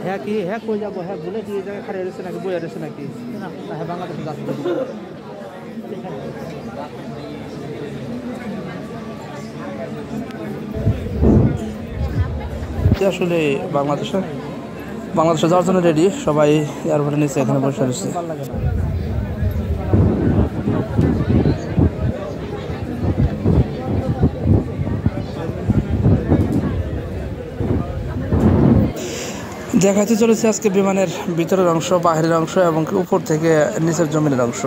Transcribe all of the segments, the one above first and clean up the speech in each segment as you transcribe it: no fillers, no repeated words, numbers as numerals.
হ্যাঁ কি হ্যাঁ কই যাবো হ্যাঁ বলে কি এই জায়গায় খাড়িয়ে রয়েছে নাকি বইয়া রয়েছে নাকি হ্যাঁ বাংলাদেশে যাচ্ছে আসলে বাংলাদেশে যাওয়ার জন্য রেডি সবাই এয়ারপোর্টে নিচে এখানে বসে রয়েছে দেখাতে চলেছে আজকে বিমানের ভিতরের অংশ বাহিরের অংশ এবং উপর থেকে নিচের জমিনের অংশ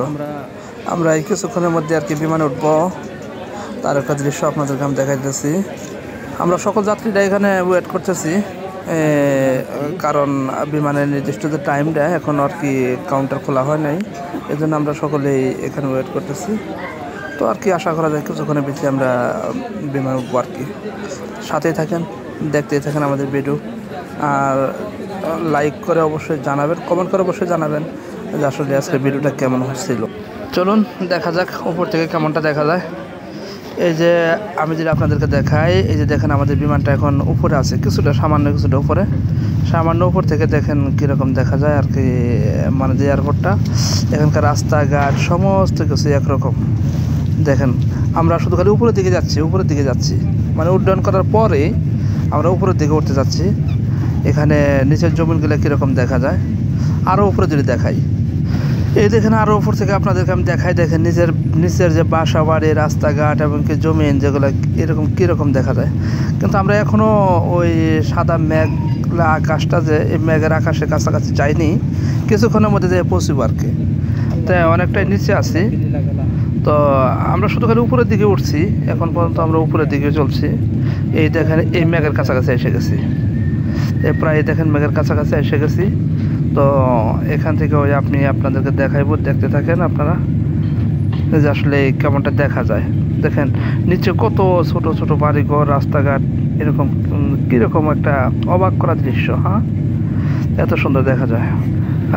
আমরা এই কিছুক্ষণের মধ্যে আর কি বিমানে উঠবো তার একটা দৃশ্য আপনাদেরকে আমি দেখাইতেছি আমরা সকল যাত্রীরা এখানে ওয়েট করতেছি কারণ বিমানের নির্দিষ্ট যে টাইমটা এখন আর কি কাউন্টার খোলা হয় নাই এই জন্য আমরা সকলেই এখানে ওয়েট করতেছি তো আর কি আশা করা যায় কিছুক্ষণের ভিতরে আমরা বিমানে উঠবো আর কি সাথেই থাকেন দেখতেই থাকেন আমাদের ভিডিও আর লাইক করে অবশ্যই জানাবেন কমেন্ট করে অবশ্যই জানাবেন যে আসলে আজকে ভিডিওটা কেমন হচ্ছিল চলুন দেখা যাক উপর থেকে কেমনটা দেখা যায় এই যে আমি যদি আপনাদেরকে দেখাই এই যে দেখেন আমাদের বিমানটা এখন উপরে আছে সামান্য কিছুটা উপর থেকে দেখেন কীরকম দেখা যায় আর কি মানে যে এয়ারপোর্টটা এখানকার রাস্তাঘাট সমস্ত কিছু একরকম দেখেন আমরা শুধু খালি উপরের দিকে যাচ্ছি মানে উড্ডয়ন করার পরে আমরা উপরের দিকে উঠতে যাচ্ছি এখানে নিচের জমিনগুলো কীরকম দেখা যায় আরও উপরে যদি দেখাই এই দেখেন আরও উপর থেকে আপনাদেরকে আমি দেখাই দেখেন নিচের যে বাসা বাড়ি রাস্তাঘাট এবং কি জমিন যেগুলো এরকম কীরকম দেখা যায় কিন্তু আমরা এখনও ওই সাদা মেঘলা আকাশটা যে এই মেঘের আকাশের কাছাকাছি যাইনি কিছুক্ষণের মধ্যে যে পৌঁছব আর কি তাই অনেকটাই নিচে আছি তো আমরা শুধু খালি উপরের দিকে উঠছি এখন পর্যন্ত আমরা উপরের দিকে চলছি এই দেখেন এই মেঘের কাছাকাছি এসে গেছি প্রায় দেখেন মেঘের কাছাকাছি এসে গেছি তো এখান থেকে ওই আপনাদেরকে দেখাইব দেখতে থাকেন আপনারা যে আসলে কেমনটা দেখা যায় দেখেন নিচে কত ছোট ছোট বাড়িঘর রাস্তাঘাট এরকম কীরকম একটা অবাক করা দৃশ্য হ্যাঁ এত সুন্দর দেখা যায়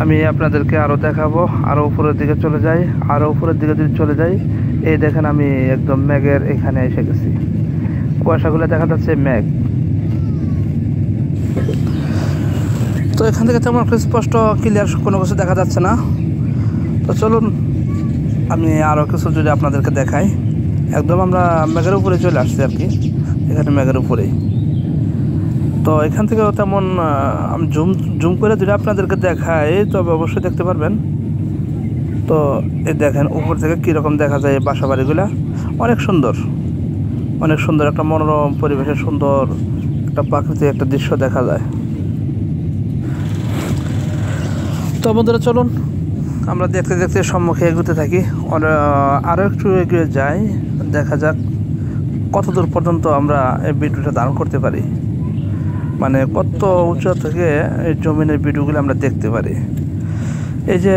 আমি আপনাদেরকে আরও দেখাবো আরও উপরের দিকে চলে যাই আরও উপরের দিকে যদি চলে যাই এই দেখেন আমি একদম মেঘের এখানে এসে গেছি কুয়াশাগুলো দেখা যাচ্ছে মেঘ তো এখান থেকে তেমন স্পষ্ট ক্লিয়ার কোনো কিছু দেখা যাচ্ছে না তো চলুন আমি আরও কিছু যদি আপনাদেরকে দেখাই একদম আমরা মেঘের উপরে চলে আসছি আর কি এখানে মেঘের উপরেই তো এখান থেকেও তেমন আমি জুম করে যদি আপনাদেরকে দেখাই তবে অবশ্যই দেখতে পারবেন তো এই দেখেন উপর থেকে কীরকম দেখা যায় বাসা বাড়িগুলা অনেক সুন্দর একটা মনোরম পরিবেশের সুন্দর একটা প্রাকৃতিক একটা দৃশ্য দেখা যায় তো বন্ধুরা চলুন আমরা দেখতে দেখতে সম্মুখে এগোতে থাকি আরও একটু এগিয়ে যাই দেখা যাক কত দূর পর্যন্ত আমরা এই ভিডিওটা ধারণ করতে পারি মানে কত উঁচু থেকে এই জমিনের ভিডিওগুলো আমরা দেখতে পারি এই যে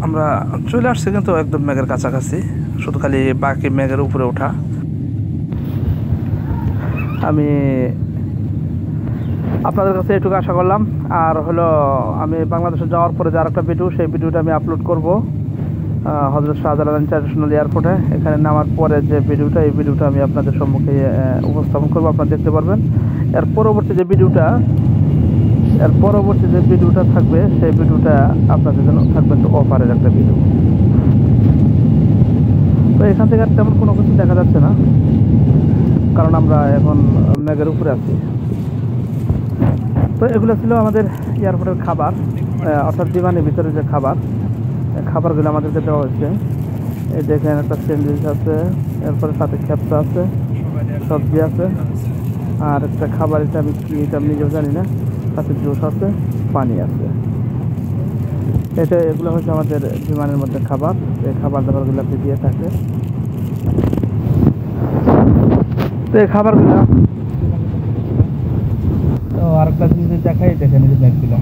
আমরা চলে আসছি কিন্তু একদম মেঘের কাছাকাছি শুধু খালি বাকি মেঘের উপরে ওঠা আমি আপনাদের কাছে এটুকু আশা করলাম আর হলো আমি বাংলাদেশে যাওয়ার পরে যে আরেকটা ভিডিও সেই ভিডিওটা আমি আপলোড করব হযরত শাহজালাল ইন্টারন্যাশনাল এয়ারপোর্টে এখানে নামার পরে যে ভিডিওটা এই ভিডিওটা আমি আপনাদের সম্মুখে উপস্থাপন করব আপনারা দেখতে পারবেন এর পরবর্তী যে ভিডিওটা থাকবে সেই ভিডিওটা আপনাদের জন্য থাকবে একটু অফারের একটা ভিডিও তো এখান থেকে আর তেমন কোনো কিছু দেখা যাচ্ছে না কারণ আমরা এখন মেঘের উপরে আছি তো এগুলো ছিল আমাদের এয়ারপোর্টের খাবার অর্থাৎ বিমানের ভিতরে যে খাবারগুলো আমাদেরকে দেওয়া হয়েছে এই দেখেন একটা স্যান্ডউইচ আছে এরপরে সাথে খেপসা আছে সবজি আছে আর একটা খাবার এটা আমি নিজেও জানি না সাথে জুস আছে পানি আছে এগুলো হচ্ছে আমাদের বিমানের মধ্যে খাবার এই খাবার দাবারগুলো দিয়ে থাকে তো এই খাবারগুলো তো আরেকটা জিনিস দেখাই দেখেন এই যে ব্যাগগুলো